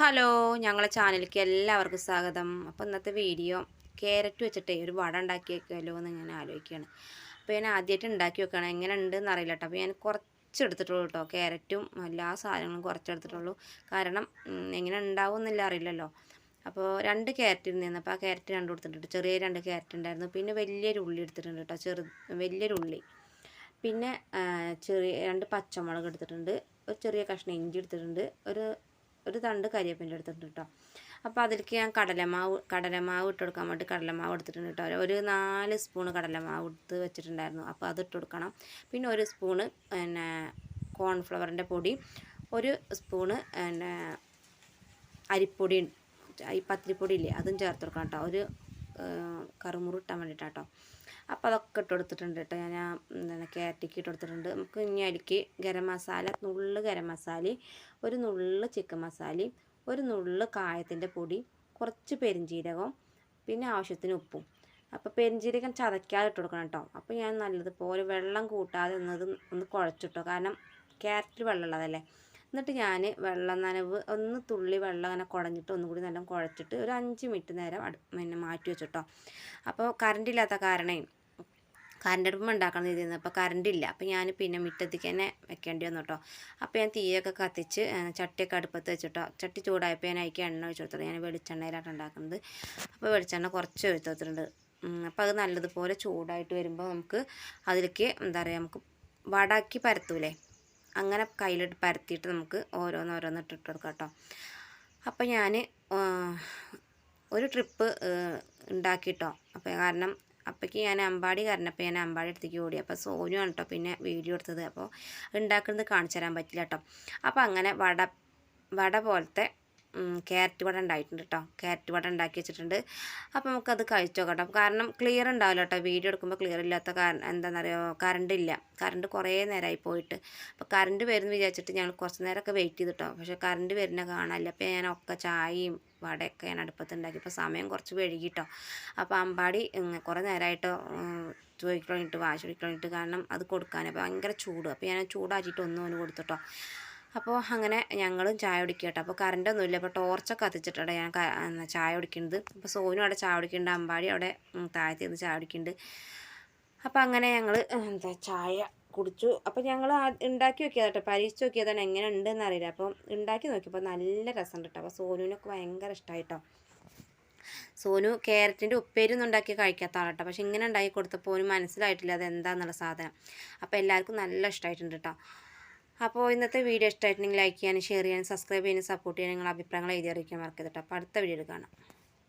Hello, ഞങ്ങളെ ചാനലിലേക്ക് എല്ലാവർക്കും സ്വാഗതം. അപ്പോൾ ഇന്നത്തെ വീഡിയോ ക്യാരറ്റ് വെച്ചിട്ടേ ഒരു വട ഉണ്ടാക്കിയേക്കുമല്ലോ എന്ന് ഇങ്ങനെ ആലോചിക്കുകയാണ്. അപ്പോൾ ഞാൻ ആദ്യമായിട്ട് ഉണ്ടാക്കി വെക്കണം, എങ്ങനെ ഉണ്ടെന്ന് അറിയില്ല കേട്ടോ. അപ്പോൾ ഞാൻ കുറച്ചെടുത്തിട്ടുള്ളൂ കേട്ടോ, ക്യാരറ്റും എല്ലാ സാധനങ്ങളും കുറച്ചെടുത്തിട്ടുള്ളൂ. കാരണം എങ്ങനെ ഉണ്ടാവും എന്നില്ല അറിയില്ലല്ലോ. അപ്പോൾ 2 ക്യാരറ്റ് ഇരുന്നു. അപ്പോൾ ആ ക്യാരറ്റ് 2 എടുത്തിട്ടുണ്ട്. ചെറിയ 2 ക്യാരറ്റ് ഉണ്ടായിരുന്നു. പിന്നെ വലിയൊരു ഉള്ളി എടുത്തിട്ടുണ്ട് കേട്ടോ, വലിയൊരു ഉള്ളി. പിന്നെ ചെറിയ 2 പച്ചമുളക് എടുത്തിട്ടുണ്ട്. ഒരു ചെറിയ കഷ്ണം ഇഞ്ചി എടുത്തിട്ടുണ്ട്. ഒരു തണ്ട് കരിവേപ്പിൻ്റെ എടുത്തിട്ടുണ്ട് കേട്ടോ. അപ്പോൾ അതിലേക്ക് ഞാൻ കടലമാവ് ഇട്ട് കൊടുക്കാൻ വേണ്ടി കടലമാവ് എടുത്തിട്ടുണ്ട് കേട്ടോ. ഒരു 4 സ്പൂണ് കടലമാവ് എടുത്ത് വെച്ചിട്ടുണ്ടായിരുന്നു. അപ്പോൾ അത് ഇട്ട് കൊടുക്കണം. പിന്നെ 1 സ്പൂണ് പിന്നെ കോൺഫ്ലവറിൻ്റെ പൊടി, 1 സ്പൂണ് പിന്നെ അരിപ്പൊടി, ഈ പത്തിരിപ്പൊടി ഇല്ലേ, അതും ചേർത്ത് കൊടുക്കണം കേട്ടോ. ഒരു കറുമുറു ഇട്ടാൻ വേണ്ടിയിട്ടാട്ടോ. അപ്പോൾ അതൊക്കെ ഇട്ട് കൊടുത്തിട്ടുണ്ട് കേട്ടോ. ഞാൻ എന്താണ് ക്യാരറ്റിക്ക് ഇട്ട് കൊടുത്തിട്ടുണ്ട്. നമുക്ക് ഇനി അതിലേക്ക് ഗരം മസാല, നുള്ള് ഗരം മസാലയും, ഒരു നുള്ള് ചിക്കൻ മസാലയും, ഒരു നുള്ള് കായത്തിൻ്റെ പൊടി, കുറച്ച് പെരിഞ്ചീരകവും, പിന്നെ ആവശ്യത്തിന് ഉപ്പും. അപ്പോൾ പെരിഞ്ചീരകം ചതയ്ക്കാതെ ഇട്ട് കൊടുക്കണം കേട്ടോ. അപ്പോൾ ഞാൻ നല്ലതുപോലെ വെള്ളം കൂട്ടാതെ ഒന്ന് കുഴച്ചിട്ടോ, കാരണം ക്യാരറ്റിൽ വെള്ളമുള്ളതല്ലേ. എന്നിട്ട് ഞാൻ വെള്ളം നനവ് ഒന്ന് തുള്ളി വെള്ളം അങ്ങനെ കുടഞ്ഞിട്ട് ഒന്നുകൂടി നല്ല കുഴച്ചിട്ട് ഒരു 5 മിനിറ്റ് നേരം പിന്നെ മാറ്റി വെച്ചിട്ടോ. അപ്പോൾ കറണ്ടില്ലാത്ത കാരണേ കറണ്ട് അടുപ്പും ഉണ്ടാക്കണം ചെയ്തിരുന്നത്. അപ്പോൾ കറണ്ടില്ല. അപ്പോൾ ഞാൻ പിന്നെ മുറ്റത്തേക്ക് തന്നെ വെക്കേണ്ടി വന്നു കേട്ടോ. അപ്പോൾ ഞാൻ തീയൊക്കെ കത്തിച്ച് ചട്ടിയൊക്കെ അടുപ്പത്ത് വെച്ചിട്ടോ. ചട്ടി ചൂടായപ്പോൾ ഞാൻ അതിലേക്ക് എണ്ണ ഒഴിച്ച് കൊടുത്തിട്ട്, ഞാൻ വെളിച്ചെണ്ണയിലാണ് ഉണ്ടാക്കുന്നത്. അപ്പോൾ വെളിച്ചെണ്ണ കുറച്ച് ഒഴിച്ച് കൊടുത്തിട്ടുണ്ട്. അപ്പോൾ അത് നല്ലതുപോലെ ചൂടായിട്ട് വരുമ്പോൾ നമുക്ക് അതിലേക്ക് എന്താ പറയുക, നമുക്ക് വടാക്കി പരത്തൂലേ, അങ്ങനെ കയ്യിലിട്ട് പരത്തിയിട്ട് നമുക്ക് ഓരോന്നിട്ട് ഇട്ട് കൊടുക്കാം കേട്ടോ. അപ്പോൾ ഞാൻ ഒരു ട്രിപ്പ് ഉണ്ടാക്കിയിട്ടോ. അപ്പോൾ കാരണം അപ്പോഴേക്ക് ഞാൻ അമ്പാടി കരഞ്ഞപ്പോൾ ഞാൻ അമ്പാടി അടുത്തേക്ക് ഓടി. അപ്പോൾ സോനു ആണ് കേട്ടോ പിന്നെ വീഡിയോ എടുത്തത്. അപ്പോൾ ഉണ്ടാക്കുന്നത് കാണിച്ചു തരാൻ പറ്റില്ല കേട്ടോ. അപ്പോൾ അങ്ങനെ വട പോലത്തെ ക്യാരറ്റ് വട ഉണ്ടായിട്ടുണ്ട് കേട്ടോ. ക്യാരറ്റ് വട ഉണ്ടാക്കി വെച്ചിട്ടുണ്ട്. അപ്പോൾ നമുക്കത് കഴിച്ചോ കേട്ടോ. കാരണം ക്ലിയർ ഉണ്ടാവില്ല കേട്ടോ, വീഡിയോ എടുക്കുമ്പോൾ ക്ലിയർ ഇല്ലാത്ത കാരണം എന്താണെന്നറിയോ, കറണ്ട് കുറേ നേരമായി പോയിട്ട്. അപ്പോൾ കറണ്ട് വരുമെന്ന് വിചാരിച്ചിട്ട് ഞങ്ങൾ കുറച്ച് നേരമൊക്കെ വെയിറ്റ് ചെയ്തിട്ടോ. പക്ഷേ കറണ്ട് വരുന്ന കാണാനില്ല. അപ്പോൾ ഞാനൊക്കെ ചായയും വടയൊക്കെ ഞാൻ അടുപ്പത്ത് ഉണ്ടാക്കിയപ്പോൾ സമയം കുറച്ച് വൈകിട്ടോ. അപ്പോൾ അമ്പാടി കുറേ നേരമായിട്ടോ ചോദിക്കളഞ്ഞിട്ട് വാശി പിടിക്കളഞ്ഞിട്ട്, കാരണം അത് കൊടുക്കാൻ അപ്പോൾ ഭയങ്കര ചൂട്. അപ്പോൾ ഞാൻ ചൂടാക്കിയിട്ട് ഒന്നും കൊടുത്തിട്ടോ. അപ്പോൾ അങ്ങനെ ഞങ്ങളും ചായ കുടിക്കുക കേട്ടോ. അപ്പോൾ കറണ്ടൊന്നുമില്ല. അപ്പോൾ ടോർച്ചൊക്കെ കത്തിച്ചിട്ടാണ് ഞാൻ ചായ കുടിക്കുന്നത്. അപ്പോൾ സോനു അവിടെ ചായ കുടിക്കുന്നുണ്ട്, അമ്പാടി അവിടെ താഴത്ത് നിന്ന് ചായ കുടിക്കുന്നുണ്ട്. അപ്പോൾ അങ്ങനെ ഞങ്ങൾ ചായ കുടിച്ചു. അപ്പോൾ ഞങ്ങൾ ഉണ്ടാക്കി നോക്കിയതാണ് കേട്ടോ, പരീക്ഷിച്ച് നോക്കിയതാണ്, എങ്ങനെ ഉണ്ടെന്ന് അറിയില്ല. അപ്പോൾ ഉണ്ടാക്കി നോക്കിയപ്പോൾ നല്ല രസമുണ്ട് കേട്ടോ. അപ്പോൾ സോനുവിനൊക്കെ ഭയങ്കര ഇഷ്ടമായിട്ടോ. സോനു ക്യാരറ്റിൻ്റെ ഉപ്പേരി ഒന്നും ഉണ്ടാക്കി കഴിക്കാത്ത ആളാട്ടോ. പക്ഷേ ഇങ്ങനെ ഉണ്ടാക്കി കൊടുത്തപ്പോൾ ഓന് മനസ്സിലായിട്ടില്ല അത് എന്താണെന്നുള്ള സാധനം. അപ്പോൾ എല്ലാവർക്കും നല്ല ഇഷ്ടമായിട്ടുണ്ട് കേട്ടോ. അപ്പോൾ ഇന്നത്തെ വീഡിയോ ഇഷ്ടമായിട്ടുണ്ടെങ്കിൽ ലൈക്ക് ചെയ്യാനും ഷെയർ ചെയ്യാനും സബ്സ്ക്രൈബ് ചെയ്യാനും സപ്പോർട്ട് ചെയ്യാനും നിങ്ങളുടെ അഭിപ്രായങ്ങൾ എഴുതി അറിയിക്കാൻ മറക്കരുത് കേട്ടോ. അപ്പോൾ അടുത്ത വീഡിയോയിൽ കാണാം.